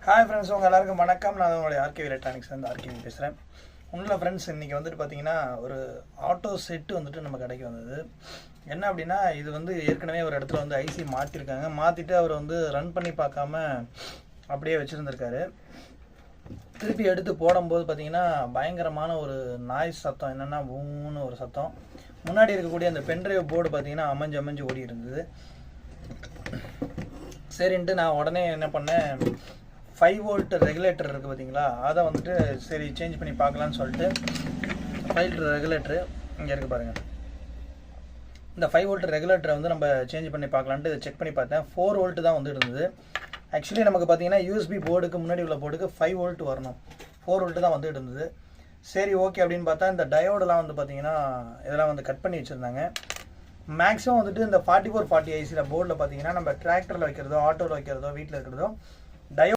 Hi friends, உங்கள் எல்லாருக்கும் வணக்கம். நான் உங்களுடைய ஆர்கேவி எலக்ட்ரானிக்ஸ் வந்து ஆர்கேவி பேசுகிறேன். ஒன்றில் ஃப்ரெண்ட்ஸ், இன்றைக்கி வந்துட்டு பார்த்தீங்கன்னா ஒரு ஆட்டோ செட்டு வந்துட்டு நம்ம கடைக்கு வந்தது. என்ன அப்படின்னா, இது வந்து ஏற்கனவே ஒரு இடத்துல வந்து ஐசி மாற்றிருக்காங்க. மாற்றிட்டு அவர் வந்து ரன் பண்ணி பார்க்காம அப்படியே வச்சுருந்துருக்காரு. திருப்பி எடுத்து போடும்போது பார்த்தீங்கன்னா பயங்கரமான ஒரு நாய்ஸ் சத்தம், என்னென்னா ஊன்னு ஒரு சத்தம். முன்னாடி இருக்கக்கூடிய அந்த பென்ட்ரைவ் போர்டு பார்த்தீங்கன்னா அமைஞ்சு ஓடி இருந்தது. சரின்ட்டு நான் உடனே என்ன பண்ணேன், 5 வோல்ட் ரெகுலேட்டர் இருக்குது பார்த்தீங்களா, அதை வந்துட்டு சரி சேஞ்ச் பண்ணி பார்க்கலான்னு சொல்லிட்டு 5 வோல்ட் ரெகுலேட்டரு இங்கே இருக்குது பாருங்கள். இந்த 5 வோல்ட் ரெகுலேட்டரை வந்து நம்ம சேஞ்ச் பண்ணி பார்க்கலான்ட்டு இதை செக் பண்ணி பார்த்தேன். 4 வோல்ட் தான் வந்து இருந்தது. ஆக்சுவலி நமக்கு பார்த்தீங்கன்னா யூஎஸ்பி போர்டுக்கு முன்னாடி உள்ள போர்டுக்கு 5 வோல்ட் வரணும், 4 வோல்ட் தான் வந்துட்டு இருந்தது. சரி ஓகே அப்படின்னு பார்த்தா இந்த டயோடெலாம் வந்து பார்த்தீங்கன்னா இதெல்லாம் வந்து கட் பண்ணி வச்சுருந்தாங்க. மேக்ஸிமம் வந்துட்டு இந்த 4440 ஐசியில் போர்டில் பார்த்தீங்கன்னா நம்ம டிராக்டரில் வைக்கிறதோ ஆட்டோவில் வைக்கிறதோ வீட்டில் இருக்கிறதோ டயோ